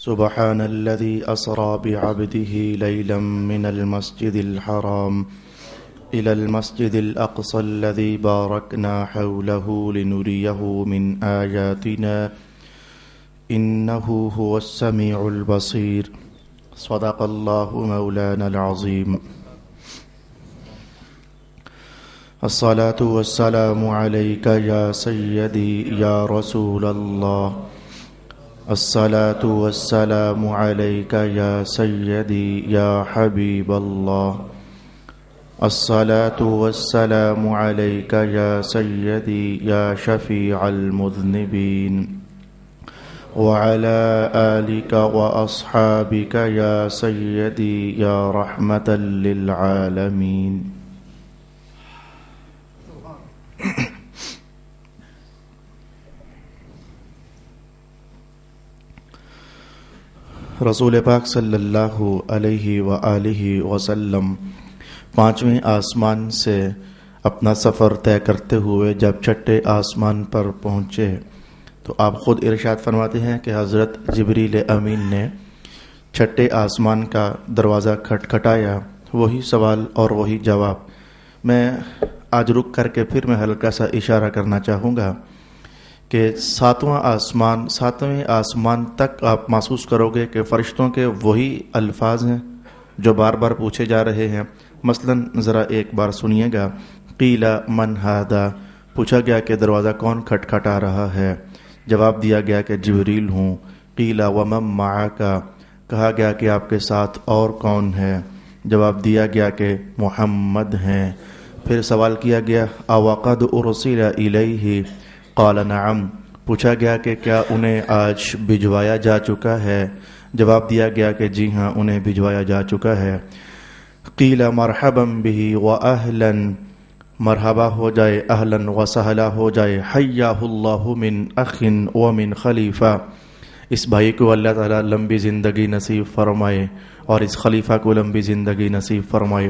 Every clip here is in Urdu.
سبحان الذي أسرى بعبده ليلا من المسجد الحرام إلى المسجد الأقصى الذي باركنا حوله لنريه من آياتنا إنه هو السميع البصير صدق الله مولانا العظيم. الصلاة والسلام عليك يا سيدي يا رسول الله. الصلاة والسلام عليك يا سيدي يا حبيب الله. الصلاة والسلام عليك يا سيدي يا شفيع المذنبين وعلى آلك وأصحابك يا سيدي يا رحمة للعالمين. رسول پاک صلی اللہ علیہ وآلہ وسلم پانچویں آسمان سے اپنا سفر طے کرتے ہوئے جب چھٹے آسمان پر پہنچے تو آپ خود ارشاد فرماتے ہیں کہ حضرت جبریل امین نے چھٹے آسمان کا دروازہ کھٹکھٹایا. وہی سوال اور وہی جواب. میں آج رک کر کے پھر میں ہلکا سا اشارہ کرنا چاہوں گا کہ ساتویں آسمان تک آپ محسوس کرو گے کہ فرشتوں کے وہی الفاظ ہیں جو بار بار پوچھے جا رہے ہیں. مثلاً ذرا ایک بار سنیے گا. قیل من ھذا، پوچھا گیا کہ دروازہ کون کھٹکھٹا رہا ہے؟ جواب دیا گیا کہ جبریل ہوں. قیل ومن معک، کہا گیا کہ آپ کے ساتھ اور کون ہے؟ جواب دیا گیا کہ محمد ہیں. پھر سوال کیا گیا اوقد ارسل الیہ؟ قال نعم، پوچھا گیا کہ کیا انہیں آج بھجوایا جا چکا ہے؟ جواب دیا گیا کہ جی ہاں، انہیں بھجوایا جا چکا ہے. قیل مرحبا بہ واہلا، مرحبا ہو جائے، اہلا وسہلا ہو جائے. حیاہ اللہ من اخ ومن خلیفہ، اس بھائی کو اللہ تعالیٰ لمبی زندگی نصیب فرمائے اور اس خلیفہ کو لمبی زندگی نصیب فرمائے.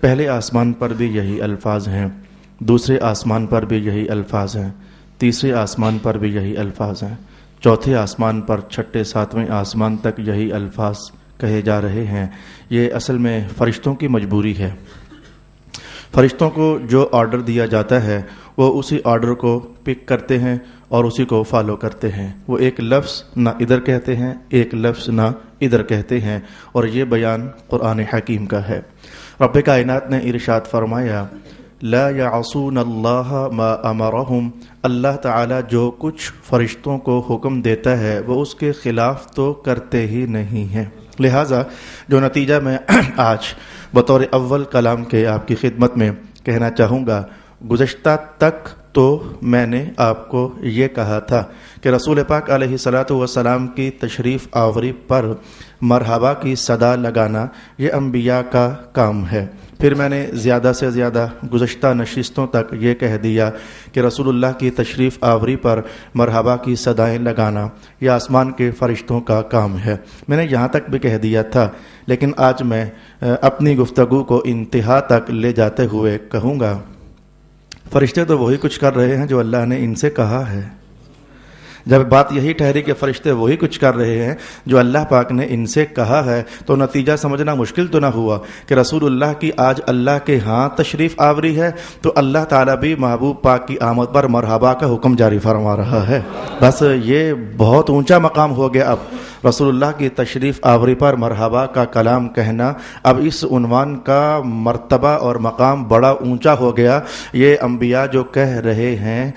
پہلے آسمان پر بھی یہی الفاظ ہیں، دوسرے آسمان پر بھی یہی الفاظ ہیں، تیسرے آسمان پر بھی یہی الفاظ ہیں، چوتھے آسمان پر چھٹے ساتویں آسمان تک یہی الفاظ کہے جا رہے ہیں. یہ اصل میں فرشتوں کی مجبوری ہے. فرشتوں کو جو آرڈر دیا جاتا ہے وہ اسی آرڈر کو پک کرتے ہیں اور اسی کو فالو کرتے ہیں. وہ ایک لفظ نہ ادھر کہتے ہیں، ایک لفظ نہ ادھر کہتے ہیں، اور یہ بیان قرآن حکیم کا ہے. رب کائنات نے ارشاد فرمایا لا یعصون اللہ ما امرہم، اللہ تعالیٰ جو کچھ فرشتوں کو حکم دیتا ہے وہ اس کے خلاف تو کرتے ہی نہیں ہیں. لہٰذا جو نتیجہ میں آج بطور اول کلام کے آپ کی خدمت میں کہنا چاہوں گا، گزشتہ تک تو میں نے آپ کو یہ کہا تھا کہ رسول پاک علیہ الصلاۃ والسلام کی تشریف آوری پر مرحبا کی صدا لگانا یہ انبیاء کا کام ہے. پھر میں نے زیادہ سے زیادہ گزشتہ نشستوں تک یہ کہہ دیا کہ رسول اللہ کی تشریف آوری پر مرحبا کی صدائیں لگانا یہ آسمان کے فرشتوں کا کام ہے. میں نے یہاں تک بھی کہہ دیا تھا، لیکن آج میں اپنی گفتگو کو انتہا تک لے جاتے ہوئے کہوں گا فرشتے تو وہی کچھ کر رہے ہیں جو اللہ نے ان سے کہا ہے. جب بات یہی ٹھہری کہ فرشتے وہی کچھ کر رہے ہیں جو اللہ پاک نے ان سے کہا ہے تو نتیجہ سمجھنا مشکل تو نہ ہوا کہ رسول اللہ کی آج اللہ کے ہاں تشریف آوری ہے تو اللہ تعالیٰ بھی محبوب پاک کی آمد پر مرحبا کا حکم جاری فرما رہا ہے. بس یہ بہت اونچا مقام ہو گیا. اب رسول اللہ کی تشریف آوری پر مرحبا کا کلام کہنا اب اس عنوان کا مرتبہ اور مقام بڑا اونچا ہو گیا. یہ انبیاء جو کہہ رہے ہیں،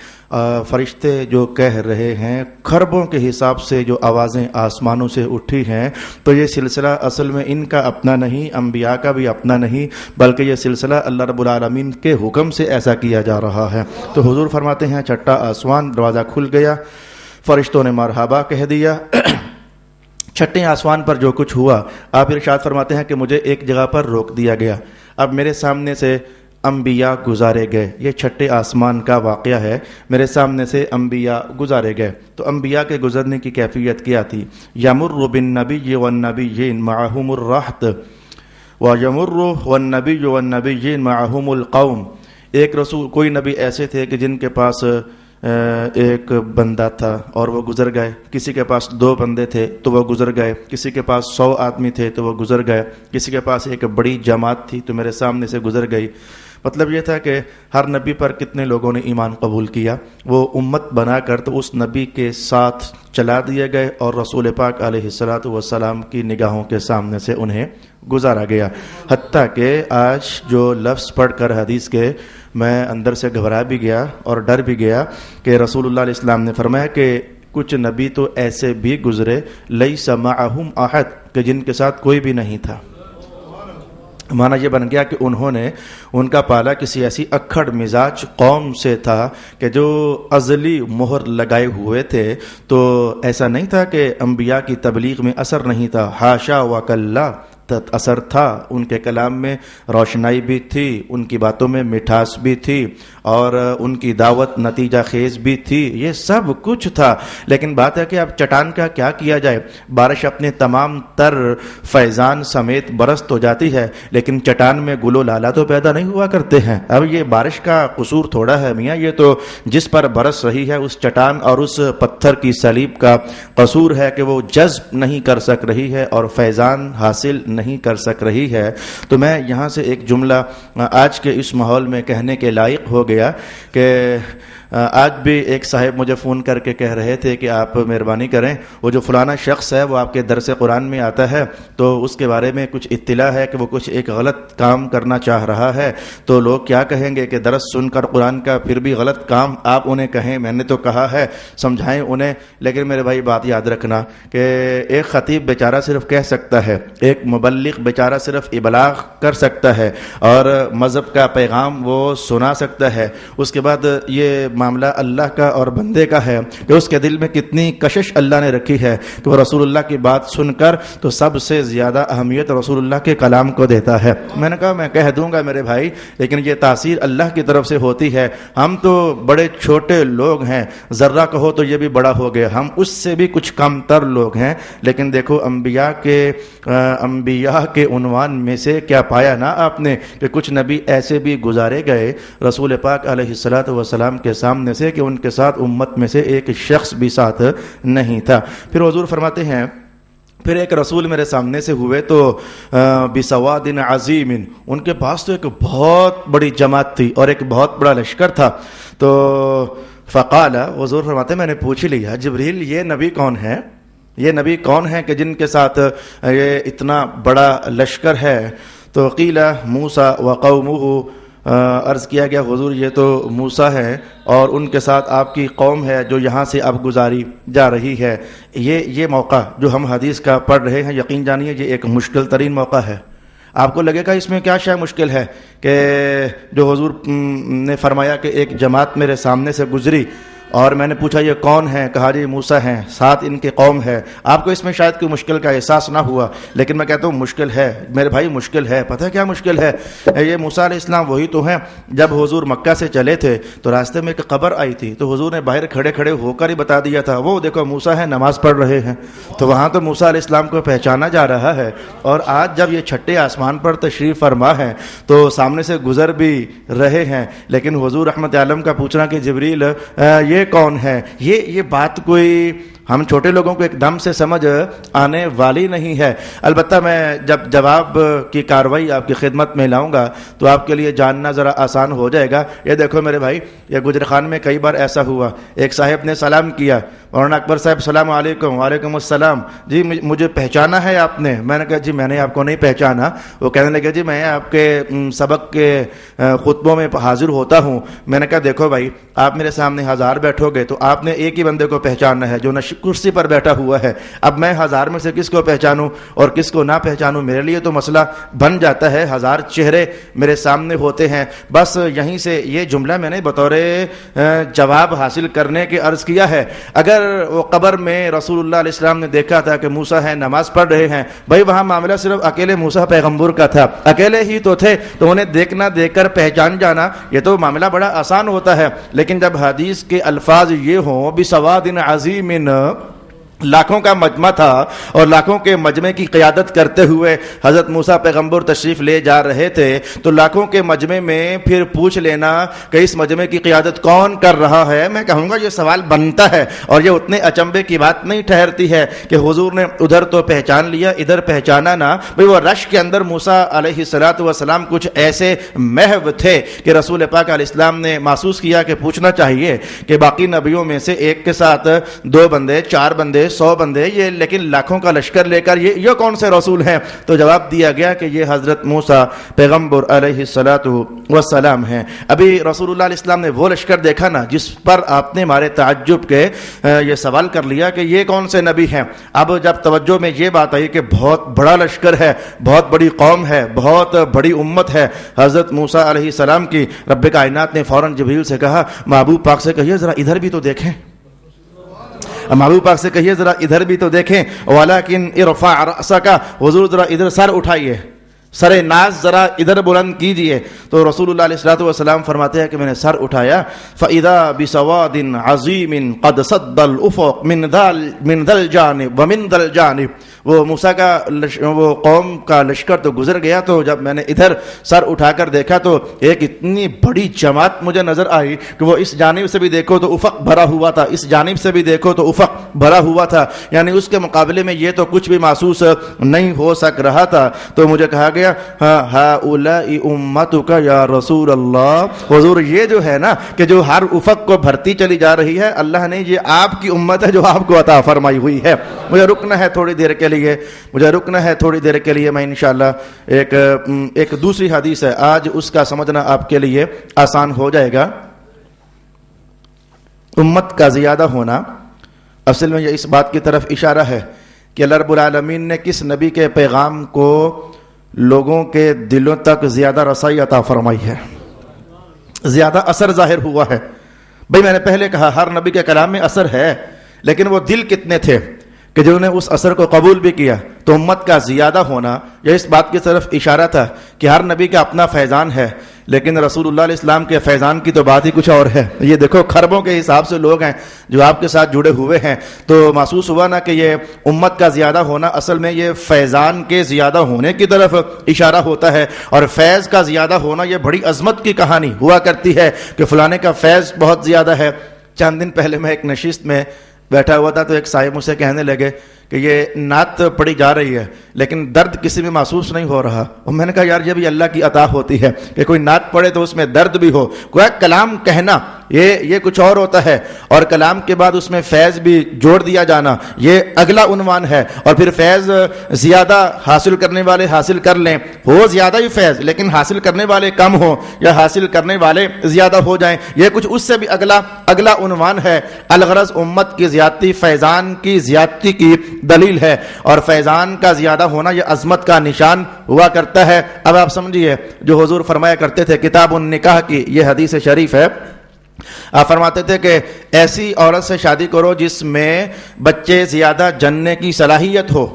فرشتے جو کہہ رہے ہیں، خربوں کے حساب سے جو آوازیں آسمانوں سے اٹھی ہیں، تو یہ سلسلہ اصل میں ان کا اپنا نہیں، انبیاء کا بھی اپنا نہیں، بلکہ یہ سلسلہ اللہ رب العالمین کے حکم سے ایسا کیا جا رہا ہے. تو حضور فرماتے ہیں چھٹا آسمان دروازہ کھل گیا، فرشتوں نے مرحبا کہہ دیا. چھٹے آسمان پر جو کچھ ہوا، آپ ارشاد فرماتے ہیں کہ مجھے ایک جگہ پر روک دیا گیا. اب میرے سامنے سے انبیاء گزارے گئے. یہ چھٹے آسمان کا واقعہ ہے. میرے سامنے سے انبیاء گزارے گئے. تو انبیاء کے گزرنے کی کیفیت کیا تھی؟ یمر بالنبی والنبیین معہم الرہط ویمر والنبی والنبیین معہم القوم. ایک رسول کوئی نبی ایسے تھے کہ جن کے پاس ایک بندہ تھا اور وہ گزر گئے، کسی کے پاس 2 بندے تھے تو وہ گزر گئے، کسی کے پاس 100 آدمی تھے تو وہ گزر گئے، کسی کے پاس ایک بڑی جماعت تھی تو میرے سامنے سے گزر گئی۔ مطلب یہ تھا کہ ہر نبی پر کتنے لوگوں نے ایمان قبول کیا، وہ امت بنا کر تو اس نبی کے ساتھ چلا دیے گئے اور رسول پاک علیہ الصلاۃ والسلام کی نگاہوں کے سامنے سے انہیں گزارا گیا۔ حتیٰ کہ آج جو لفظ پڑھ کر حدیث کے میں اندر سے گھبرا بھی گیا اور ڈر بھی گیا کہ رسول اللہ علیہ السلام نے فرمایا کہ کچھ نبی تو ایسے بھی گزرے لیس معہم احد، کہ جن کے ساتھ کوئی بھی نہیں تھا۔ معنی یہ بن گیا کہ انہوں نے ان کا پالا کسی ایسی اکھڑ مزاج قوم سے تھا کہ جو ازلی مہر لگائے ہوئے تھے، تو ایسا نہیں تھا کہ انبیاء کی تبلیغ میں اثر نہیں تھا، حاشا وکلا، اثر تھا، ان کے کلام میں روشنائی بھی تھی، ان کی باتوں میں مٹھاس بھی تھی اور ان کی دعوت نتیجہ خیز بھی تھی، یہ سب کچھ تھا۔ لیکن بات ہے کہ اب چٹان کا کیا کیا جائے، بارش اپنے تمام تر فیضان سمیت برس تو جاتی ہے لیکن چٹان میں گل و لالا تو پیدا نہیں ہوا کرتے ہیں۔ اب یہ بارش کا قصور تھوڑا ہے میاں، یہ تو جس پر برس رہی ہے اس چٹان اور اس پتھر کی سلیب کا قصور ہے کہ وہ جذب نہیں کر سک رہی ہے اور فیضان حاصل نہیں کر سک رہی ہے۔ تو میں یہاں سے ایک جملہ آج کے اس ماحول میں کہنے کے لائق ہو گیا کہ آج بھی ایک صاحب مجھے فون کر کے کہہ رہے تھے کہ آپ مہربانی کریں، وہ جو فلانا شخص ہے وہ آپ کے درس قرآن میں آتا ہے تو اس کے بارے میں کچھ اطلاع ہے کہ وہ کچھ ایک غلط کام کرنا چاہ رہا ہے، تو لوگ کیا کہیں گے کہ درس سن کر قرآن کا پھر بھی غلط کام آپ انہیں کہیں۔ میں نے تو کہا ہے سمجھائیں انہیں، لیکن میرے بھائی بات یاد رکھنا کہ ایک خطیب بیچارہ صرف کہہ سکتا ہے، ایک مبلغ بیچارہ صرف ابلاغ کر سکتا ہے اور مذہب کا پیغام وہ سنا سکتا ہے، اس کے بعد یہ معاملہ اللہ کا اور بندے کا ہے کہ اس کے دل میں کتنی کشش اللہ نے رکھی ہے کہ وہ رسول اللہ کی بات سن کر تو سب سے زیادہ اہمیت رسول اللہ کے کلام کو دیتا ہے۔ میں نے کہا میں کہہ دوں گا میرے بھائی، لیکن یہ تاثیر اللہ کی طرف سے ہوتی ہے، ہم تو بڑے چھوٹے لوگ ہیں، ذرہ کہو تو یہ بھی بڑا ہو گیا، ہم اس سے بھی کچھ کم تر لوگ ہیں، لیکن دیکھو انبیاء کے عنوان میں سے کیا پایا نا آپ نے کہ کچھ نبی ایسے بھی گزارے گئے رسول پاک علیہ الصلاۃ والسلام کے سامنے سے کہ ان کے ساتھ امت میں سے ایک شخص بھی ساتھ نہیں تھا۔ پھر حضور فرماتے ہیں پھر ایک رسول میرے سامنے سے ہوئے تو بسواد عظیم، ان کے پاس تو ایک بہت بڑی جماعت تھی اور ایک بہت بڑا لشکر تھا۔ تو فقال، حضور فرماتے میں نے پوچھ لیا جبریل یہ نبی کون ہے، یہ نبی کون ہے کہ جن کے ساتھ یہ اتنا بڑا لشکر ہے؟ تو قیل موسیٰ وقومہ، عرض کیا گیا حضور یہ تو موسیٰ ہے اور ان کے ساتھ آپ کی قوم ہے جو یہاں سے اب گزاری جا رہی ہے۔ یہ موقع جو ہم حدیث کا پڑھ رہے ہیں، یقین جانیے یہ ایک مشکل ترین موقع ہے۔ آپ کو لگے گا اس میں کیا شے مشکل ہے کہ جو حضور نے فرمایا کہ ایک جماعت میرے سامنے سے گزری اور میں نے پوچھا یہ کون ہے، کہا جی موسیٰ ہیں، ساتھ ان کے قوم ہے۔ آپ کو اس میں شاید کوئی مشکل کا احساس نہ ہوا، لیکن میں کہتا ہوں مشکل ہے میرے بھائی، مشکل ہے۔ پتہ ہے کیا مشکل ہے؟ یہ موسیٰ علیہ السلام وہی تو ہیں جب حضور مکہ سے چلے تھے تو راستے میں ایک قبر آئی تھی تو حضور نے باہر کھڑے کھڑے ہو کر ہی بتا دیا تھا وہ دیکھو موسیٰ ہیں، نماز پڑھ رہے ہیں۔ تو وہاں تو موسیٰ علیہ السلام کو پہچانا جا رہا ہے، اور آج جب یہ چھٹے آسمان پر تشریف فرما ہے تو سامنے سے گزر بھی رہے ہیں، لیکن حضور رحمت عالم کا پوچھنا کہ جبریل یہ کون ہے، یہ بات کوئی ہم چھوٹے لوگوں کو ایک دم سے سمجھ آنے والی نہیں ہے۔ البتہ میں جب جواب کی کاروائی آپ کی خدمت میں لاؤں گا تو آپ کے لیے جاننا ذرا آسان ہو جائے گا۔ یہ دیکھو میرے بھائی، یہ گجرخان میں کئی بار ایسا ہوا، ایک صاحب نے سلام کیا، مولانا اکبر صاحب السلام علیکم، وعلیکم السلام، جی مجھے پہچانا ہے آپ نے؟ میں نے کہا جی میں نے آپ کو نہیں پہچانا۔ وہ کہنے لگے جی میں آپ کے سبق کے خطبوں میں حاضر ہوتا ہوں۔ میں نے کہا دیکھو بھائی، آپ میرے سامنے 1000 بیٹھو گے تو آپ نے ایک ہی بندے کو پہچاننا ہے جو کرسی پر بیٹھا ہوا ہے۔ اب میں 1000 میں سے کس کو پہچانوں اور کس کو نہ پہچانوں، میرے لیے تو مسئلہ بن جاتا ہے۔ 1000 چہرے میرے سامنے ہوتے ہیں۔ بس یہیں سے یہ جملہ میں نے بطور جواب حاصل کرنے کے عرض کیا ہے۔ اگر وہ قبر میں رسول اللہ علیہ السلام نے دیکھا تھا کہ موسیٰ ہیں، نماز پڑھ رہے ہیں، بھائی وہاں معاملہ صرف اکیلے موسیٰ پیغمبر کا تھا، اکیلے ہی تو تھے، تو انہیں دیکھنا دیکھ کر پہچان جانا یہ تو معاملہ بڑا آسان ہوتا ہے۔ لیکن جب حدیث کے الفاظ یہ ہوں بسواد عظیم، لاکھوں کا مجمع تھا اور لاکھوں کے مجمع کی قیادت کرتے ہوئے حضرت موسیٰ پیغمبر تشریف لے جا رہے تھے، تو لاکھوں کے مجمع میں پھر پوچھ لینا کہ اس مجمع کی قیادت کون کر رہا ہے، میں کہوں گا یہ سوال بنتا ہے، اور یہ اتنے اچنبے کی بات نہیں ٹھہرتی ہے کہ حضور نے ادھر تو پہچان لیا ادھر پہچانا نہ۔ بھئی وہ رش کے اندر موسیٰ علیہ السلام کچھ ایسے محو تھے کہ رسول پاک علیہ السلام نے محسوس کیا کہ پوچھنا چاہیے کہ باقی نبیوں میں سے ایک کے ساتھ 2 بندے 4 بندے 100 بندے، یہ لیکن لاکھوں کا لشکر لے کر یہ کون سے رسول ہیں؟ تو جواب دیا گیا کہ یہ حضرت موسیٰ پیغمبر علیہ السلام ہیں۔ ابھی رسول اللہ علیہ السلام نے وہ لشکر دیکھا نا جس پر آپ نے ہمارے تعجب کے یہ سوال کر لیا کہ یہ کون سے نبی ہیں۔ اب جب توجہ میں یہ بات آئی کہ بہت بڑا لشکر ہے، بہت بڑی قوم ہے، بہت بڑی امت ہے حضرت موسیٰ علیہ السلام کی، رب کائنات نے فوراً جبریل سے کہا محبوب پاک سے کہیے ذرا ادھر بھی تو دیکھیں، محبوب پاک سے کہیے ذرا ادھر بھی تو دیکھیں، وَلَكِنْ اِرْفَعْ رَأْسَكَ، حضور ذرا ادھر سر اٹھائیے، سر ناز ذرا ادھر بلند کیجئے۔ تو رسول اللہ علیہ السلام فرماتے ہیں کہ میں نے سر اٹھایا، فَإِذَا بِسَوَادٍ عَظِيمٍ قَدْ سَدَّ الْأُفُقَ مِنْ ذَا الْجَانِبِ وَمِنْ ذَا الْجَانِبِ۔ وہ موسیٰ کا وہ قوم کا لشکر تو گزر گیا، تو جب میں نے ادھر سر اٹھا کر دیکھا تو ایک اتنی بڑی جماعت مجھے نظر آئی کہ وہ اس جانب سے بھی دیکھو تو افق بھرا ہوا تھا، اس جانب سے بھی دیکھو تو افق بھرا ہوا تھا، یعنی اس کے مقابلے میں یہ تو کچھ بھی محسوس نہیں ہو سک رہا تھا۔ تو مجھے کہا گیا ہؤلاء امتک یا رسول اللہ، حضور یہ جو ہے نا کہ جو ہر افق کو بھرتی چلی جا رہی ہے، اللہ نے یہ آپ کی امت ہے جو آپ کو عطا فرمائی ہوئی ہے۔ مجھے رکنا ہے تھوڑی دیر کے لیے، میں انشاءاللہ ایک دوسری حدیث ہے، آج اس کا سمجھنا آپ کے لیے آسان ہو جائے گا۔ امت کا زیادہ ہونا اصل میں یہ اس بات کی طرف اشارہ ہے کہ اللہ رب العالمین نے کس نبی کے پیغام کو لوگوں کے دلوں تک زیادہ رسائی عطا فرمائی ہے، زیادہ اثر ظاہر ہوا ہے۔ بھئی میں نے پہلے کہا ہر نبی کے کلام میں اثر ہے، لیکن وہ دل کتنے تھے کہ جنہوں نے اس اثر کو قبول بھی کیا۔ تو امت کا زیادہ ہونا یہ اس بات کی طرف اشارہ تھا کہ ہر نبی کا اپنا فیضان ہے، لیکن رسول اللہ علیہ السلام کے فیضان کی تو بات ہی کچھ اور ہے۔ یہ دیکھو خربوں کے حساب سے لوگ ہیں جو آپ کے ساتھ جڑے ہوئے ہیں، تو محسوس ہوا نا کہ یہ امت کا زیادہ ہونا اصل میں یہ فیضان کے زیادہ ہونے کی طرف اشارہ ہوتا ہے، اور فیض کا زیادہ ہونا یہ بڑی عظمت کی کہانی ہوا کرتی ہے کہ فلانے کا فیض بہت زیادہ ہے۔ چند دن پہلے میں ایک نشست میں بیٹھا ہوا تھا تو ایک صاحب مجھ سے کہنے لگے کہ یہ نعت پڑھی جا رہی ہے لیکن درد کسی میں محسوس نہیں ہو رہا، اور میں نے کہا یار یہ بھی اللہ کی عطا ہوتی ہے کہ کوئی نعت پڑھے تو اس میں درد بھی ہو۔ کوئی کلام کہنا یہ کچھ اور ہوتا ہے، اور کلام کے بعد اس میں فیض بھی جوڑ دیا جانا یہ اگلا عنوان ہے، اور پھر فیض زیادہ حاصل کرنے والے حاصل کر لیں، ہو زیادہ ہی فیض لیکن حاصل کرنے والے کم ہوں یا حاصل کرنے والے زیادہ ہو جائیں، یہ کچھ اس سے بھی اگلا عنوان ہے۔ الغرض امت کی زیادتی فیضان کی زیادتی کی دلیل ہے، اور فیضان کا زیادہ ہونا یہ عظمت کا نشان ہوا کرتا ہے۔ اب آپ سمجھیے جو حضور فرمایا کرتے تھے، کتاب النکاح کی یہ حدیث شریف ہے، آپ فرماتے تھے کہ ایسی عورت سے شادی کرو جس میں بچے زیادہ جننے کی صلاحیت ہو،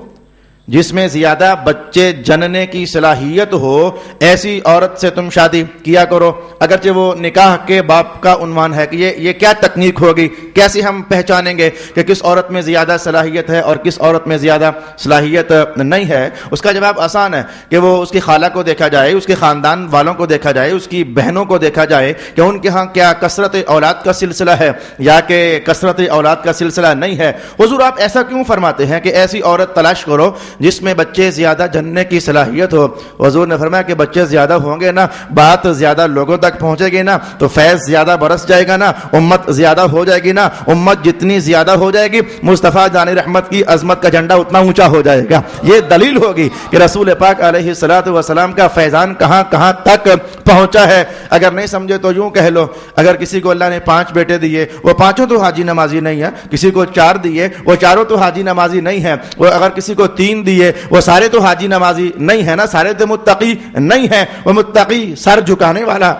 جس میں زیادہ بچے جننے کی صلاحیت ہو، ایسی عورت سے تم شادی کیا کرو۔ اگرچہ وہ نکاح کے باب کا عنوان ہے کہ یہ کیا تکنیک ہوگی، کیسے ہم پہچانیں گے کہ کس عورت میں زیادہ صلاحیت ہے اور کس عورت میں زیادہ صلاحیت نہیں ہے؟ اس کا جواب آسان ہے کہ وہ اس کی خالہ کو دیکھا جائے، اس کے خاندان والوں کو دیکھا جائے، اس کی بہنوں کو دیکھا جائے کہ ان کے ہاں کیا کثرت اولاد کا سلسلہ ہے یا کہ کثرت اولاد کا سلسلہ نہیں ہے۔ حضور آپ ایسا کیوں فرماتے ہیں کہ ایسی عورت تلاش کرو جس میں بچے زیادہ جننے کی صلاحیت ہو؟ حضور نے فرمایا کہ بچے زیادہ ہوں گے نا، بات زیادہ لوگوں تک پہنچے گی نا، تو فیض زیادہ برس جائے گا نا، امت زیادہ ہو جائے گی نا، امت جتنی زیادہ ہو جائے گی مصطفیٰ جان رحمت کی عظمت کا جھنڈا اتنا اونچا ہو جائے گا۔ یہ دلیل ہوگی کہ رسول پاک علیہ السلام کا فیضان کہاں کہاں تک پہنچا ہے۔ اگر نہیں سمجھے تو یوں کہہ لو، اگر کسی کو اللہ نے 5 بیٹے دیے، وہ 5 تو حاجی نمازی نہیں ہے، کسی کو 4 دیے، وہ 4 تو حاجی نمازی نہیں ہے، وہ اگر کسی کو 3 دیے وہ سارے تو حاجی نمازی نہیں ہے نا، سارے تو متقی نہیں ہے، وہ متقی سر جھکانے والا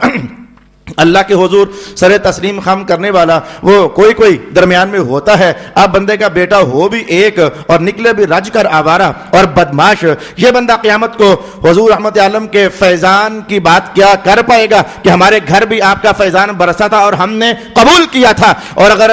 اللہ کے حضور سر تسلیم خم کرنے والا وہ کوئی درمیان میں ہوتا ہے. اب بندے کا بیٹا ہو بھی ایک اور نکلے بھی رج کر آوارہ اور بدماش, یہ بندہ قیامت کو حضور رحمت عالم کے فیضان کی بات کیا کر پائے گا کہ ہمارے گھر بھی آپ کا فیضان برسا تھا اور ہم نے قبول کیا تھا. اور اگر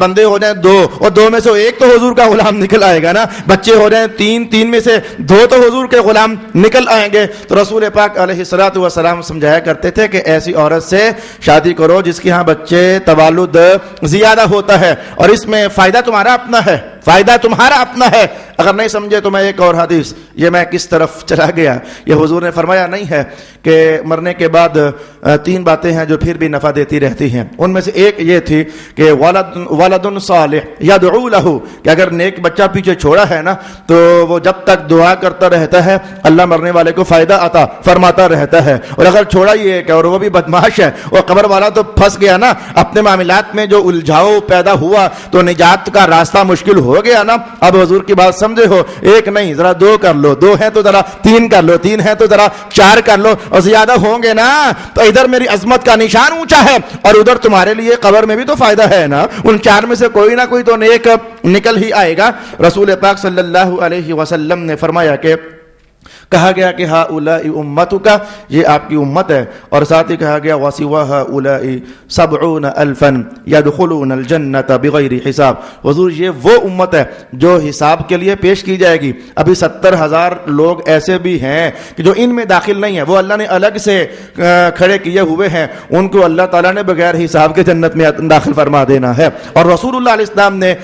بندے ہو جائیں دو اور دو میں سے ایک تو حضور کا غلام نکل آئے گا نا, بچے ہو جائیں تین میں سے دو تو حضور کے غلام نکل آئیں گے. تو رسول پاک علیہ الصلوۃ والسلام سمجھایا کرتے تھے کہ ایسی عورت سے شادی کرو جس کے ہاں بچے توالد زیادہ ہوتا ہے, اور اس میں فائدہ تمہارا اپنا ہے, فائدہ تمہارا اپنا ہے. اگر نہیں سمجھے تو میں ایک اور حدیث, یہ میں کس طرف چلا گیا, یہ حضور نے فرمایا نہیں ہے کہ مرنے کے بعد 3 باتیں ہیں جو پھر بھی نفع دیتی رہتی ہیں. ان میں سے ایک یہ تھی کہ ولد صالح یدعو له, کہ اگر نیک بچہ پیچھے چھوڑا ہے نا تو وہ جب تک دعا کرتا رہتا ہے اللہ مرنے والے کو فائدہ عطا فرماتا رہتا ہے. اور اگر چھوڑا ہی ایک اور وہ بھی بدماش ہے اور قبر والا تو پھنس گیا نا, اپنے معاملات میں جو الجھاؤ پیدا ہوا تو نجات کا راستہ مشکل ہو گیا نا. اب حضور کی بات سمجھے ہو, ایک نہیں ذرا 2 کر لو, 2 ہے تو ذرا 3 کر لو, 3 ہے تو ذرا 4 کر لو, اور زیادہ ہوں گے نا تو ادھر میری عظمت کا نشان اونچا ہے اور ادھر تمہارے لیے قبر میں بھی تو فائدہ ہے نا. ان 4 میں سے کوئی نہ کوئی تو نیک نکل ہی آئے گا. رسول پاک صلی اللہ علیہ وسلم نے فرمایا کہ کہا گیا کہ ہؤلاء امتک, یہ آپ کی امت ہے, اور ساتھ ہی کہا گیا وسوا ہؤلاء 70,000 يدخلون الجنة بغیر حساب. حضور یہ وہ امت ہے جو حساب کے لیے پیش کی جائے گی. ابھی 70,000 لوگ ایسے بھی ہیں کہ جو ان میں داخل نہیں ہیں, وہ اللہ نے الگ سے کھڑے کیے ہوئے ہیں, ان کو اللہ تعالیٰ نے بغیر حساب کے جنت میں داخل فرما دینا ہے. اور رسول اللہ علیہ السلام نے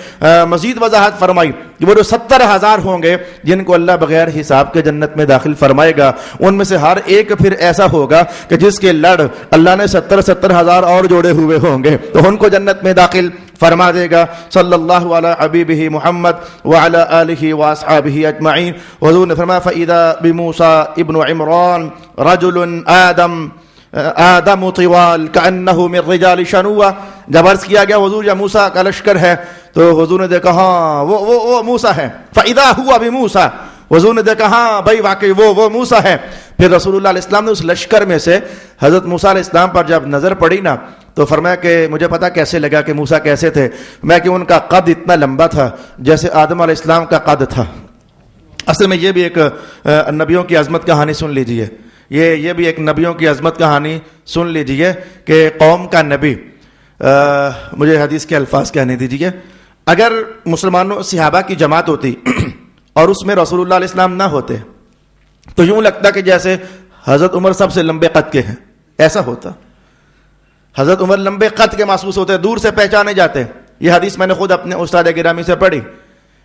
مزید وضاحت فرمائی کہ وہ جو 70,000 ہوں گے جن کو اللہ بغیر حساب کے جنت میں داخل فرمائے گا, ان میں سے ہر ایک پھر ایسا ہوگا کہ جس کے لڑ اللہ نے 70,000 اور جوڑے ہوئے ہوں گے, تو ان کو جنت میں داخل فرما دے گا. صلی اللہ علی حبیبہ محمد وعلی آلہ واصحابہ اجمعین. حضور نے فرمایا فَإِذَا بِمُوسَى ابن عمران رجل آدم طوال کأنہ من رجال شنوہ. جب عرض کیا گیا حضور یا موسیٰ کا لشکر ہے تو حضور نے دیکھا ہاں وہ موسیٰ ہے. فَإِذَا هُوَ بِمُوسَى, حضور نے دیکھا ہاں بھائی واقعی وہ موسیٰ ہے. پھر رسول اللہ علیہ السلام نے اس لشکر میں سے حضرت موسیٰ علیہ السلام پر جب نظر پڑی نا تو فرمایا کہ مجھے پتا کیسے لگا کہ موسیٰ کیسے تھے, میں کہ ان کا قد اتنا لمبا تھا جیسے آدم علیہ السلام کا قد تھا. اصل میں یہ بھی ایک نبیوں کی عظمت کہانی سن لیجئے, یہ بھی ایک نبیوں کی عظمت کہانی سن لیجئے کہ قوم کا نبی, مجھے حدیث کے الفاظ کہنے دیجئے, اگر مسلمانوں صحابہ کی جماعت ہوتی اور اس میں رسول اللہ علیہ السلام نہ ہوتے تو یوں لگتا کہ جیسے حضرت عمر سب سے لمبے قد کے ہیں, ایسا ہوتا. حضرت عمر لمبے قد کے محسوس ہوتے, دور سے پہچانے جاتے. یہ حدیث میں نے خود اپنے استاد گرامی سے پڑھی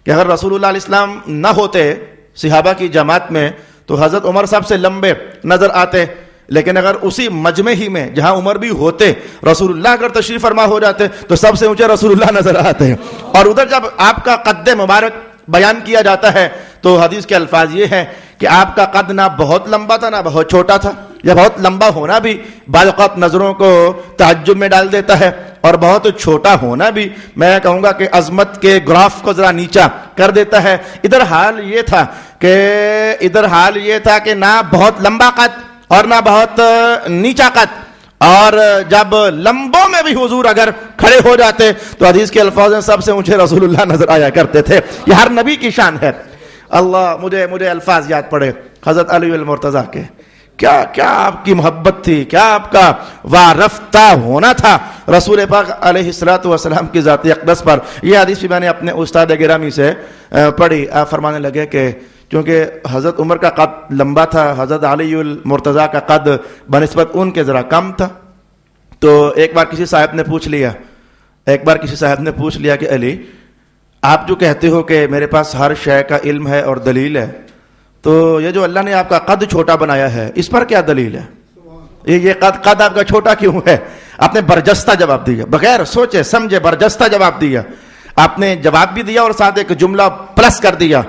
کہ اگر رسول اللہ علیہ السلام نہ ہوتے صحابہ کی جماعت میں تو حضرت عمر سب سے لمبے نظر آتے, لیکن اگر اسی مجمع ہی میں جہاں عمر بھی ہوتے رسول اللہ اگر تشریف فرما ہو جاتے تو سب سے اونچے رسول اللہ نظر آتے ہیں. اور ادھر جب آپ کا قد مبارک بیان کیا جاتا ہے تو حدیث کے الفاظ یہ ہیں کہ آپ کا قد نہ بہت لمبا تھا نہ بہت چھوٹا تھا. یا بہت لمبا ہونا بھی بعض اوقات نظروں کو تعجب میں ڈال دیتا ہے, اور بہت چھوٹا ہونا بھی میں کہوں گا کہ عظمت کے گراف کو ذرا نیچا کر دیتا ہے. ادھر حال یہ تھا کہ نہ بہت لمبا قد اور نہ بہت نیچا قد, اور جب لمبوں میں بھی حضور اگر کھڑے ہو جاتے تو حدیث کے الفاظ میں سب سے اونچے رسول اللہ نظر آیا کرتے تھے. یہ ہر نبی کی شان ہے. اللہ مجھے الفاظ یاد پڑے حضرت علی المرتضیٰ کے, کیا آپ کی محبت تھی, کیا آپ کا وارفتہ ہونا تھا رسول پاک علیہ الصلوۃ والسلام کی ذات اقدس پر. یہ حدیث بھی میں نے اپنے استاد گرامی سے پڑھی. آپ فرمانے لگے کہ کیونکہ حضرت عمر کا قد لمبا تھا, حضرت علی المرتضیٰ کا قد بنسبت ان کے ذرا کم تھا. تو ایک بار کسی صاحب نے پوچھ لیا کہ علی آپ جو کہتے ہو کہ میرے پاس ہر شے کا علم ہے اور دلیل ہے, تو یہ جو اللہ نے آپ کا قد چھوٹا بنایا ہے اس پر کیا دلیل ہے؟ یہ قد آپ کا چھوٹا کیوں ہے؟ آپ نے برجستہ جواب دیا, بغیر سوچے سمجھے برجستہ جواب دیا. آپ نے جواب بھی دیا اور ساتھ ایک جملہ پلس کر دیا.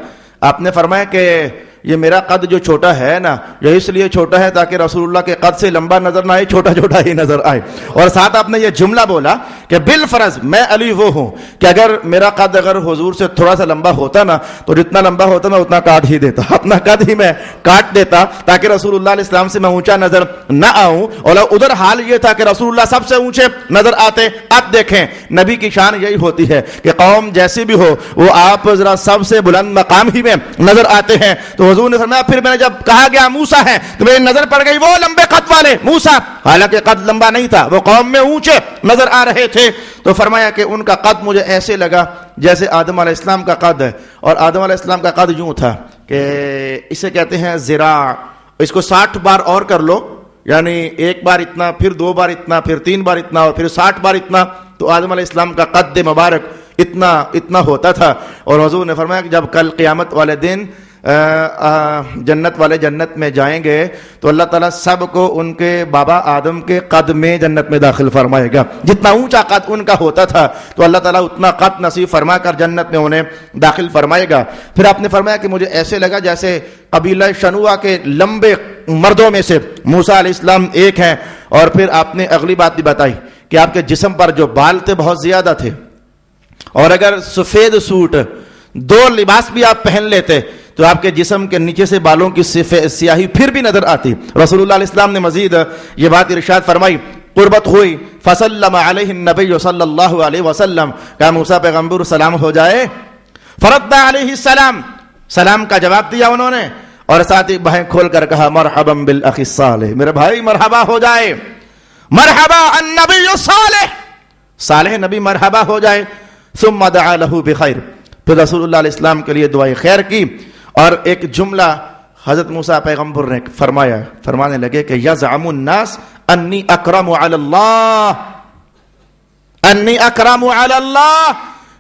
آپ نے فرمایا کہ یہ میرا قد جو چھوٹا ہے نا یہ اس لیے چھوٹا ہے تاکہ رسول اللہ کے قد سے لمبا نظر نہ آئے, چھوٹا چھوٹا ہی نظر آئے. اور ساتھ آپ نے یہ جملہ بولا کہ بالفرض میں علی وہ ہوں کہ اگر میرا قد اگر حضور سے تھوڑا سا لمبا ہوتا نا تو جتنا لمبا ہوتا میں اتنا کاٹ ہی دیتا, اپنا قد ہی میں کاٹ دیتا تاکہ رسول اللہ علیہ السلام سے میں اونچا نظر نہ آؤں. اور ادھر حال یہ تھا کہ رسول اللہ سب سے اونچے نظر آتے. اب دیکھیں نبی کی شان یہی ہوتی ہے کہ قوم جیسی بھی ہو وہ آپ ذرا سب سے بلند مقام ہی میں نظر آتے ہیں. تو حضور نے فرمایا پھر میں نے جب کہا گیا موسیٰ ہے تو میری نظر پڑ گئی وہ لمبے قد والے موسیٰ, حالانکہ قد لمبا نہیں تھا, وہ قوم میں اونچے نظر آ رہے تھے. تو فرمایا کہ ان کا قد مجھے ایسے لگا جیسے آدم علیہ السلام کا قد ہے. اور آدم علیہ السلام کا قد یوں تھا کہ اسے کہتے ہیں ذراع, اس کو 60 بار اور کر لو, یعنی ایک بار اتنا, پھر 2 بار اتنا, پھر 3 بار اتنا, اور پھر 60 بار اتنا. تو آدم علیہ السلام کا قد مبارک اتنا ہوتا تھا. اور حضور نے فرمایا کہ جب کل قیامت والے دن جنت والے جنت میں جائیں گے تو اللہ تعالیٰ سب کو ان کے بابا آدم کے قد میں جنت میں داخل فرمائے گا. جتنا اونچا قد ان کا ہوتا تھا تو اللہ تعالیٰ اتنا قد نصیب فرما کر جنت میں انہیں داخل فرمائے گا. پھر آپ نے فرمایا کہ مجھے ایسے لگا جیسے قبیلہ شنوع کے لمبے مردوں میں سے موسیٰ علیہ السلام ایک ہیں. اور پھر آپ نے اگلی بات بھی بتائی کہ آپ کے جسم پر جو بال تھے بہت زیادہ تھے, اور اگر سفید سوٹ 2 لباس بھی آپ پہن لیتے تو آپ کے جسم کے نیچے سے بالوں کی سیاہی پھر بھی نظر آتی. رسول اللہ علیہ السلام نے مزید یہ بات ارشاد فرمائی, قربت ہوئی فسلم علیہ النبی صلی اللہ علیہ وسلم, کہا موسیٰ پیغمبر سلام ہو جائے. فرد علیہ السلام, سلام کا جواب دیا انہوں نے, اور ساتھ ہی بہیں کھول کر کہا مرحبا بالاخ الصالح, میرے بھائی مرحبا ہو جائے, مرحبا النبی الصالح, صالح نبی مرحبا ہو جائے. ثم دعا له بخیر, پھر رسول اللہ علیہ السلام کے لیے دعائے خیر کی. اور ایک جملہ حضرت موسیٰ پیغمبر نے فرمانے لگے کہ یزعم الناس انی اکرم علی اللہ, انی اکرم علی اللہ,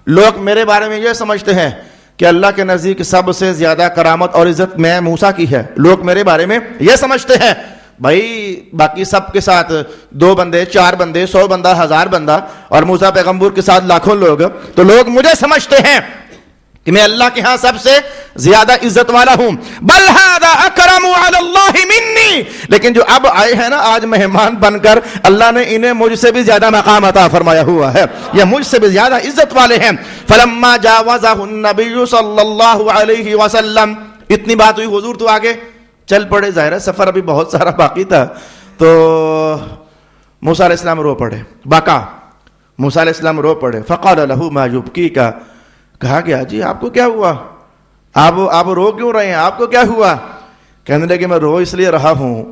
لوگ میرے بارے میں یہ سمجھتے ہیں کہ اللہ کے نزدیک سب سے زیادہ کرامت اور عزت میں موسیٰ کی ہے. لوگ میرے بارے میں یہ سمجھتے ہیں. بھائی باقی سب کے ساتھ 2 بندے 4 بندے 100 بندہ 1000 بندہ, اور موسیٰ پیغمبر کے ساتھ لاکھوں لوگ, تو لوگ مجھے سمجھتے ہیں کہ میں اللہ کے ہاں سب سے زیادہ عزت والا ہوں. بل ھذا اکرم علی اللہ منی, لیکن جو اب آئے ہیں نا آج مہمان بن کر, اللہ نے انہیں مجھ سے بھی زیادہ مقام عطا فرمایا ہوا ہے, یہ مجھ سے بھی زیادہ عزت والے ہیں. فلما جاوزہ النبی صلی اللہ علیہ وسلم, اتنی بات ہوئی, حضور تو آگے چل پڑے, ظاہر ہے سفر ابھی بہت سارا باقی تھا. تو موسیٰ علیہ السلام رو پڑے, بکا موسیٰ علیہ السلام رو پڑے. فقال له ما یبکیک, کہا گیا جی آپ کو کیا ہوا, آپ رو کیوں رہے ہیں, آپ کو کیا ہوا؟ کہنے لگے میں رو اس لیے رہا ہوں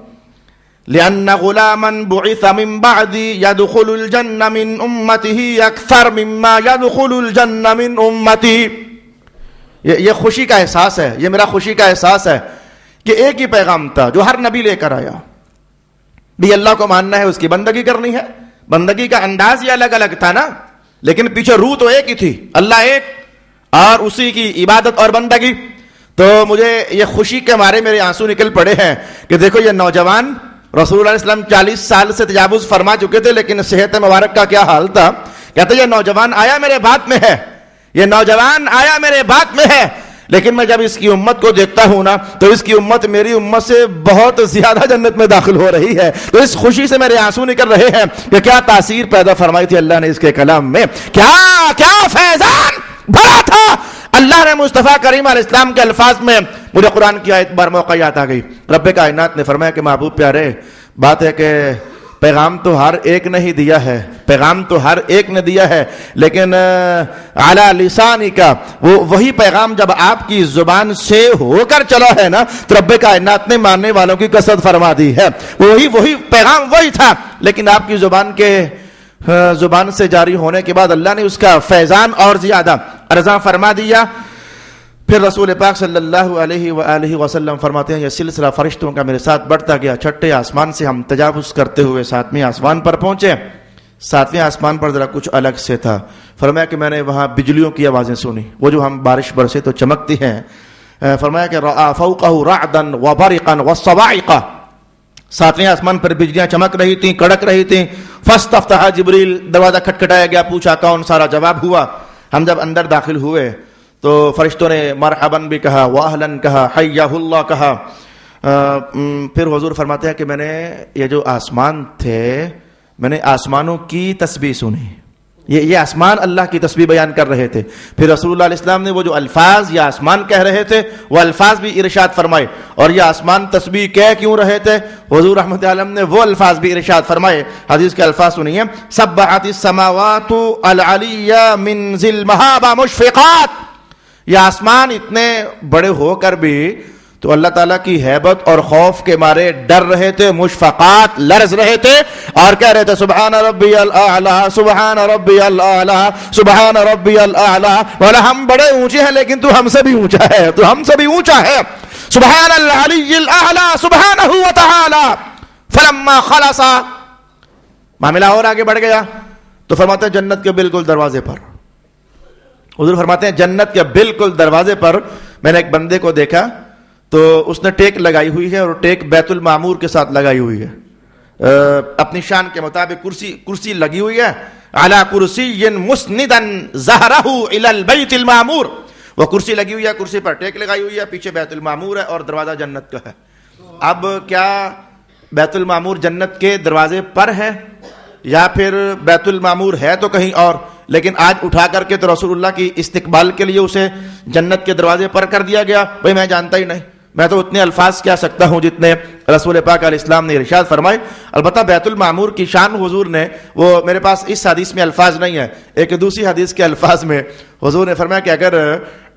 لأن غلاما بعث من بعدی يدخل الجنة من امته اکثر مما يدخل الجنة من امتی. یہ خوشی کا احساس ہے, یہ میرا خوشی کا احساس ہے کہ ایک ہی پیغام تھا جو ہر نبی لے کر آیا. بھی اللہ کو ماننا ہے, اس کی بندگی کرنی ہے, بندگی کا انداز یہ الگ الگ تھا نا, لیکن پیچھے روح تو ایک ہی تھی, اللہ ایک اور اسی کی عبادت اور بندگی. تو مجھے یہ خوشی کے مارے میرے آنسو نکل پڑے ہیں کہ دیکھو یہ نوجوان رسول اللہ علیہ وسلم 40 سال سے تجاوز فرما چکے تھے, لیکن صحت مبارک کا کیا حال تھا. کہتے یہ نوجوان آیا میرے بات میں ہے, یہ نوجوان آیا میرے بات میں ہے, لیکن میں جب اس کی امت کو دیکھتا ہوں نا تو اس کی امت میری امت سے بہت زیادہ جنت میں داخل ہو رہی ہے. تو اس خوشی سے میرے آنسو نکل رہے ہیں کہ کیا تاثیر پیدا فرمائی تھی اللہ نے اس کے کلام میں, کیا فیضان بھرا تھا. اللہ نے مصطفیٰ کریم علیہ السلام کے الفاظ میں, مجھے قرآن کی آیت بار موقع یاد آ گئی. رب کائنات نے فرمایا کہ محبوب پیارے, بات ہے کہ پیغام تو ہر ایک نے ہی دیا ہے, پیغام تو ہر ایک نے دیا ہے, لیکن علی لسانی کا وہی پیغام جب آپ کی زبان سے ہو کر چلا ہے نا تو رب کائنات نے ماننے والوں کی کثرت فرما دی ہے. وہی پیغام وہی تھا, لیکن آپ کی زبان سے جاری ہونے کے بعد اللہ نے اس کا فیضان اور زیادہ ارزاں فرما دیا. پھر رسول پاک صلی اللہ علیہ وآلہ وسلم فرماتے ہیں یہ سلسلہ فرشتوں کا میرے ساتھ بڑھتا گیا. 6 آسمان سے ہم تجاوز کرتے ہوئے 7ویں آسمان پر پہنچے. 7ویں آسمان پر ذرا کچھ الگ سے تھا. فرمایا کہ میں نے وہاں بجلیوں کی آوازیں سنی, وہ جو ہم بارش برسے تو چمکتی ہیں. فرمایا کہ رأى فوقه رعدا وبرقا والصواعق, 7ویں آسمان پر بجلیاں چمک رہی تھیں, کڑک رہی تھیں. فاستفتح جبریل, دروازہ کھٹکھٹایا گیا, پوچھا کون, سارا جواب ہوا. ہم جب اندر داخل ہوئے تو فرشتوں نے مرحباً بھی کہا، واہلاً کہا، حیہ اللہ کہا۔ پھر حضور فرماتے ہیں کہ میں نے یہ جو آسمان تھے، میں نے آسمانوں کی تسبیح سنی، یہ آسمان اللہ کی تسبیح بیان کر رہے تھے۔ پھر رسول اللہ علیہ السلام نے وہ جو الفاظ یہ آسمان کہہ رہے تھے وہ الفاظ بھی ارشاد فرمائے، اور یہ آسمان تسبیح کہہ کیوں رہے تھے، حضور رحمۃ اللہ علیہ نے وہ الفاظ بھی ارشاد فرمائے۔ حدیث کے الفاظ سنیے، سبحت السماوات العلیہ من ذی المہابہ مشفقات، یہ آسمان اتنے بڑے ہو کر بھی تو اللہ تعالیٰ کی ہیبت اور خوف کے مارے ڈر رہے تھے، مشفقات لرز رہے تھے، اور کہہ رہے تھے سبحان ربی الاعلی، سبحان ربی الاعلی، سبحان ربی الاعلی۔ بولا ہم بڑے اونچے ہیں لیکن تو ہم سے بھی اونچا ہے، تو ہم سے بھی اونچا ہے، سبحان العلی الاعلی سبحانہ وتعالی۔ فلما خلص، معاملہ اور آگے بڑھ گیا تو فرماتے ہیں جنت کے بالکل دروازے پر، حضور فرماتے ہیں جنت کے بالکل دروازے پر میں نے ایک بندے کو دیکھا، تو اس نے ٹیک لگائی ہوئی ہے، اور ٹیک بیت المعمور کے ساتھ لگائی ہوئی ہے، اپنی شان کے مطابق کرسی لگی ہوئی ہے، علی کرسی مسندا ظہرہ الی البیت المعمور، وہ کرسی لگی ہوئی ہے، کرسی پر ٹیک لگائی ہوئی ہے، پیچھے بیت المعمور ہے اور دروازہ جنت کا ہے۔ اب کیا بیت المعمور جنت کے دروازے پر ہے یا پھر بیت المعمور ہے تو کہیں اور، لیکن آج اٹھا کر کے تو رسول اللہ کی استقبال کے لیے اسے جنت کے دروازے پر کر دیا گیا؟ بھائی میں جانتا ہی نہیں، میں تو اتنے الفاظ کہہ سکتا ہوں جتنے رسول پاک علیہ السلام نے ارشاد فرمائے۔ البتہ بیت المعمور کی شان حضور نے، وہ میرے پاس اس حدیث میں الفاظ نہیں ہے، ایک دوسری حدیث کے الفاظ میں حضور نے فرمایا کہ اگر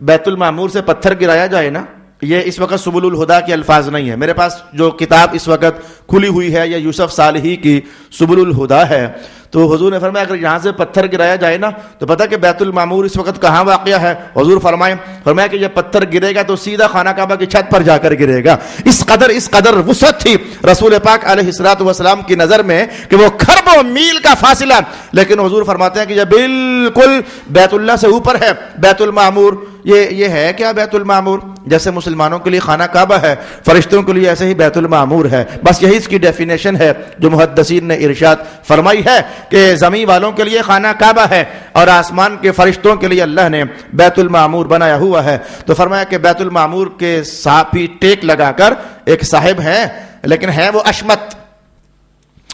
بیت المعمور سے پتھر گرایا جائے نا، یہ اس وقت سبل الہدا کے الفاظ نہیں ہے، میرے پاس جو کتاب اس وقت کھلی ہوئی ہے یہ یوسف صالحی کی سبل الہدا ہے، تو حضور نے فرمایا اگر یہاں سے پتھر گرایا جائے نا تو پتہ کہ بیت المعمور اس وقت کہاں واقع ہے؟ حضور فرمایا کہ یہ پتھر گرے گا تو سیدھا خانہ کعبہ کی چھت پر جا کر گرے گا۔ اس قدر وسعت تھی رسول پاک علیہ الصلوۃ والسلام کی نظر میں کہ وہ کھربوں میل کا فاصلہ، لیکن حضور فرماتے ہیں کہ یہ بالکل بیت اللہ سے اوپر ہے بیت المعمور۔ یہ ہے کیا بیت المعمور؟ جیسے مسلمانوں کے لیے خانہ کعبہ ہے، فرشتوں کے لیے ایسے ہی بیت المعمور ہے، بس یہی اس کی ڈیفینیشن ہے جو محدثین نے ارشاد فرمائی ہے کہ زمین والوں کے لیے خانہ کعبہ ہے اور آسمان کے فرشتوں کے لیے اللہ نے بیت المعمور بنایا ہوا ہے۔ تو فرمایا کہ بیت المعمور کے ساتھ ہی ٹیک لگا کر ایک صاحب ہیں، لیکن ہیں وہ اشمت،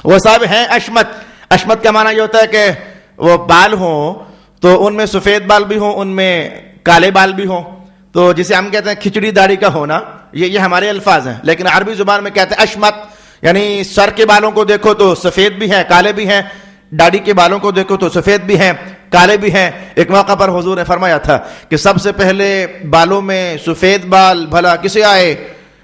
وہ صاحب ہیں اشمت۔ اشمت کا معنی یہ ہوتا ہے کہ وہ بال ہوں تو ان میں سفید بال بھی ہوں، ان میں کالے بال بھی ہوں، تو جسے ہم کہتے ہیں کھچڑی داڑھی کا ہونا، یہ ہمارے الفاظ ہیں، لیکن عربی زبان میں کہتے ہیں اشمت، یعنی سر کے بالوں کو دیکھو تو سفید بھی ہیں کالے بھی ہیں، داڑھی کے بالوں کو دیکھو تو سفید بھی ہیں کالے بھی ہیں۔ ایک موقع پر حضور نے فرمایا تھا کہ سب سے پہلے بالوں میں سفید بال بھلا کسے آئے؟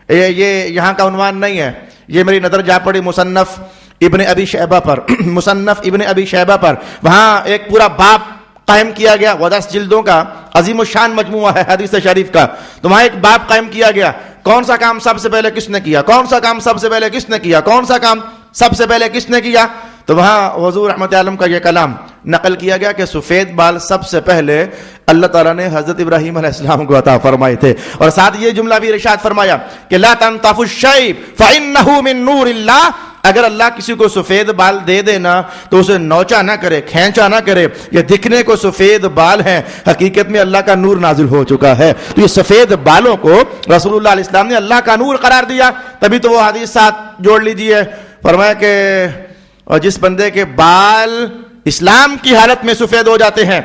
یہ یہاں کا عنوان نہیں ہے، یہ میری نظر جا پڑی مصنف ابن ابی شیبہ پر، مصنف ابن ابی شیبہ پر، وہاں ایک پورا باب قائم کیا گیا، وہ 10 جلدوں کا عظیم الشان مجموعہ ہے حدیث شریف کا، تو وہاں ایک باب قائم کیا گیا، کون سا کام سب سے پہلے کس نے کیا، کون سا کام سب سے پہلے کس نے کیا، کون سا کام سب سے پہلے کس نے کیا؟ تو وہاں حضور رحمت عالم کا یہ کلام نقل کیا گیا کہ سفید بال سب سے پہلے اللہ تعالیٰ نے حضرت ابراہیم علیہ السلام کو عطا فرمائے تھے، اور ساتھ یہ جملہ بھی ارشاد فرمایا کہ لا تنطف الشیب فإنہ من نور اللہ، اگر اللہ کسی کو سفید بال دے دینا تو اسے نوچا نہ کرے، کھینچا نہ کرے، یہ دکھنے کو سفید بال ہیں، حقیقت میں اللہ کا نور نازل ہو چکا ہے۔ تو یہ سفید بالوں کو رسول اللہ علیہ السلام نے اللہ کا نور قرار دیا، تبھی تو وہ حدیث ساتھ جوڑ لیجئے، فرمایا کہ اور جس بندے کے بال اسلام کی حالت میں سفید ہو جاتے ہیں،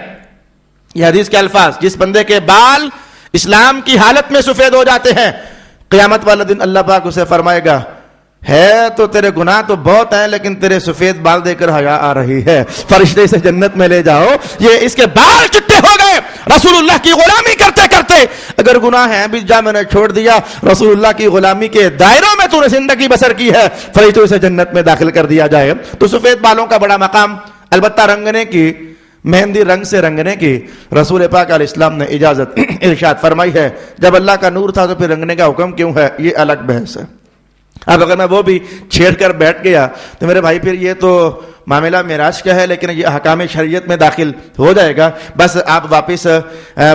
یہ حدیث کے الفاظ، جس بندے کے بال اسلام کی حالت میں سفید ہو جاتے ہیں، قیامت والے دن اللہ پاک اسے فرمائے گا ہے تو تیرے گناہ تو بہت ہیں لیکن تیرے سفید بال دے کر حیا آ رہی ہے، فرشتے اسے جنت میں لے جاؤ، یہ اس کے بال چٹے ہو گئے رسول اللہ کی غلامی کرتے کرتے، اگر گناہ ہے بھی جا میں نے چھوڑ دیا، رسول اللہ کی غلامی کے دائروں میں تو نے زندگی بسر کی ہے، فرشتے اسے جنت میں داخل کر دیا جائے۔ تو سفید بالوں کا بڑا مقام، البتہ رنگنے کی، مہندی رنگ سے رنگنے کی رسول پاک علیہ السلام نے اجازت ارشاد فرمائی ہے، جب اللہ کا نور تھا تو پھر رنگنے کا حکم کیوں ہے، یہ الگ بحث ہے۔ اب اگر میں وہ بھی چھیڑ کر بیٹھ گیا تو میرے بھائی پھر یہ تو معاملہ معراج کا ہے، لیکن یہ احکام شریعت میں داخل ہو جائے گا، بس آپ واپس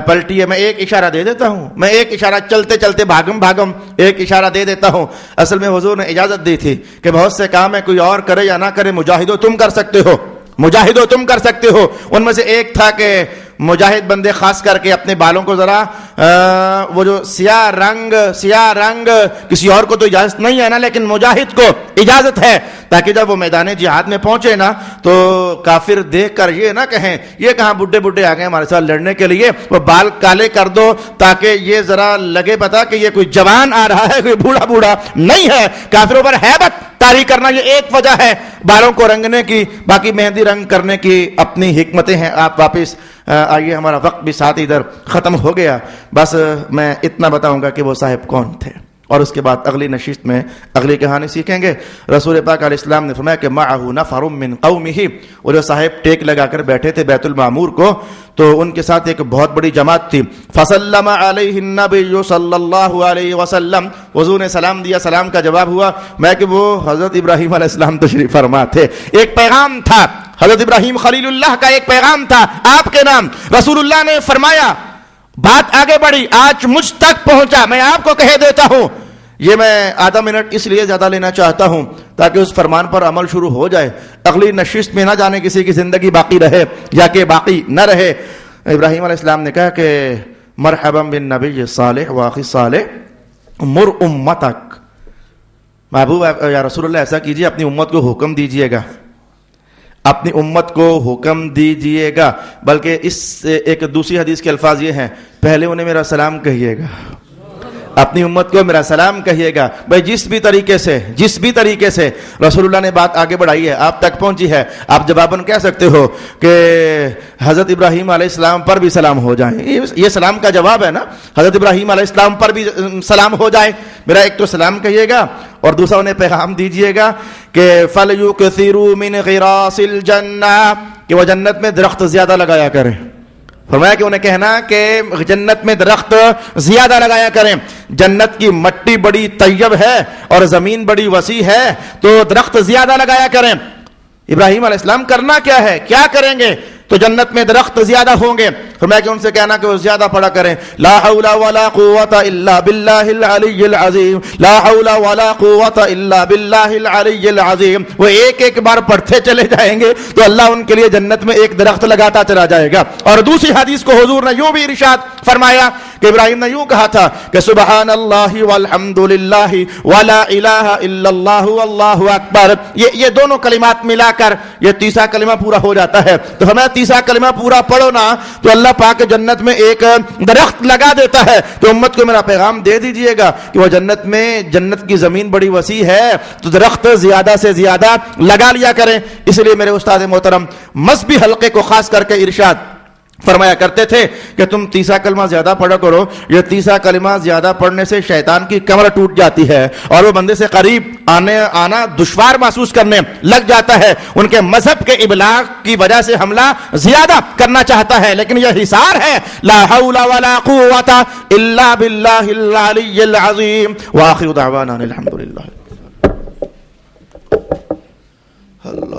پلٹیے، میں ایک اشارہ دے دیتا ہوں، میں ایک اشارہ چلتے چلتے بھاگم ایک اشارہ دے دیتا ہوں۔ اصل میں حضور نے اجازت دی تھی کہ بہت سے کام ہے، کوئی اور کرے یا نہ کرے، مجاہدو تم کر سکتے ہو، مجاہدو تم کر سکتے ہو، ان میں سے ایک تھا کہ مجاہد بندے خاص کر کے اپنے بالوں کو ذرا وہ جو سیاہ رنگ کسی اور کو تو اجازت نہیں ہے نا، لیکن مجاہد کو اجازت ہے، تاکہ جب وہ میدان جہاد میں پہنچے نا تو کافر دیکھ کر یہ نہ کہیں یہ کہاں بڈھے آ گئے ہمارے ساتھ لڑنے کے لیے، وہ بال کالے کر دو تاکہ یہ ذرا لگے پتا کہ یہ کوئی جوان آ رہا ہے، کوئی بوڑھا نہیں ہے۔ کافروں پر ہیبت طاری کرنا یہ ایک وجہ ہے بالوں کو رنگنے کی، باقی مہندی رنگ کرنے کی اپنی حکمتیں ہیں۔ آپ واپس آئیے، ہمارا وقت بھی ساتھ ادھر ختم ہو گیا، بس میں اتنا بتاؤں گا کہ وہ صاحب کون تھے، اور اس کے بعد اگلی نشست میں اگلی کہانی سیکھیں گے۔ رسول پاک علیہ السلام نے فرمایا کہ معه نفر من قومه، وہ جو صاحب ٹیک لگا کر بیٹھے تھے بیت المعمور کو، تو ان کے ساتھ ایک بہت بڑی جماعت تھی۔ فسلم علیہ النبی صلی اللہ علیہ وسلم، حضور نے سلام دیا، سلام کا جواب ہوا میں کہ وہ حضرت ابراہیم علیہ السلام تشریف فرما تھے۔ ایک پیغام تھا حضرت ابراہیم خلیل اللہ کا، ایک پیغام تھا آپ کے نام۔ رسول اللہ نے فرمایا، بات آگے بڑھی، آج مجھ تک پہنچا، میں آپ کو کہہ دیتا ہوں۔ یہ میں آدھا منٹ اس لیے زیادہ لینا چاہتا ہوں تاکہ اس فرمان پر عمل شروع ہو جائے، اگلی نشست میں نہ جانے کسی کی زندگی باقی رہے یا کہ باقی نہ رہے۔ ابراہیم علیہ السلام نے کہا کہ مرحبا بالنبی صالح واخی صالح مر امتک، محبوب یا رسول اللہ ایسا کیجئے، اپنی امت کو حکم دیجئے گا، اپنی امت کو حکم دیجئے گا۔ بلکہ اس سے ایک دوسری حدیث کے الفاظ یہ ہیں، پہلے انہیں میرا سلام کہیے گا، اپنی امت کو میرا سلام کہیے گا۔ بھائی جس بھی طریقے سے رسول اللہ نے بات آگے بڑھائی ہے، آپ تک پہنچی ہے، آپ جواباً کہہ سکتے ہو کہ حضرت ابراہیم علیہ السلام پر بھی سلام ہو جائیں، یہ سلام کا جواب ہے نا، حضرت ابراہیم علیہ السلام پر بھی سلام ہو جائے۔ میرا ایک تو سلام کہیے گا، اور دوسرا انہیں پیغام دیجئے گا کہ فَلْيُكْثِرُوا مِنْ غِرَاسِ الْجَنَّةِ، کہ وہ جنت میں درخت زیادہ لگایا کریں۔ فرمایا کہ انہیں کہنا کہ جنت میں درخت زیادہ لگایا کریں، جنت کی مٹی بڑی طیب ہے اور زمین بڑی وسیع ہے، تو درخت زیادہ لگایا کریں۔ ابراہیم علیہ السلام کرنا کیا ہے، کیا کریں گے تو جنت میں درخت زیادہ ہوں گے؟ فرمایا کہ ان سے کہنا کہ وہ زیادہ پڑھا کریں لا حول ولا قوت الا باللہ العلی العظیم، لا حول ولا قوت الا باللہ العلی العظیم۔ وہ ایک بار پڑھتے چلے جائیں گے تو اللہ ان کے لیے جنت میں ایک درخت لگاتا چلا جائے گا۔ اور دوسری حدیث کو حضور نے یوں بھی ارشاد فرمایا کہ ابراہیم نے یوں کہا تھا کہ سبحان اللہ والحمد للہ ولا الہ الا اللہ واللہ اکبر، یہ دونوں کلمات ملا کر یہ تیسرا کلمہ پورا ہو جاتا ہے۔ تو ہمیں تیسرا کلمہ پورا پڑھو نا تو اللہ پاک جنت میں ایک درخت لگا دیتا ہے۔ تو امت کو میرا پیغام دے دیجئے گا کہ وہ جنت کی زمین بڑی وسیع ہے تو درخت زیادہ سے زیادہ لگا لیا کریں۔ اس لیے میرے استاد محترم مذہبی حلقے کو خاص کر کے ارشاد فرمایا کرتے تھے کہ تم تیسرا کلمہ زیادہ پڑھا کرو، یہ تیسرا کلمہ زیادہ پڑھنے سے شیطان کی کمر ٹوٹ جاتی ہے اور وہ بندے سے قریب آنا دشوار محسوس کرنے لگ جاتا ہے، ان کے مذہب کے ابلاغ کی وجہ سے حملہ زیادہ کرنا چاہتا ہے، لیکن یہ حصار ہے لا حول ولا قوت الا باللہ العلی العظیم۔ وآخر دعوانا الحمدللہ۔ اللہ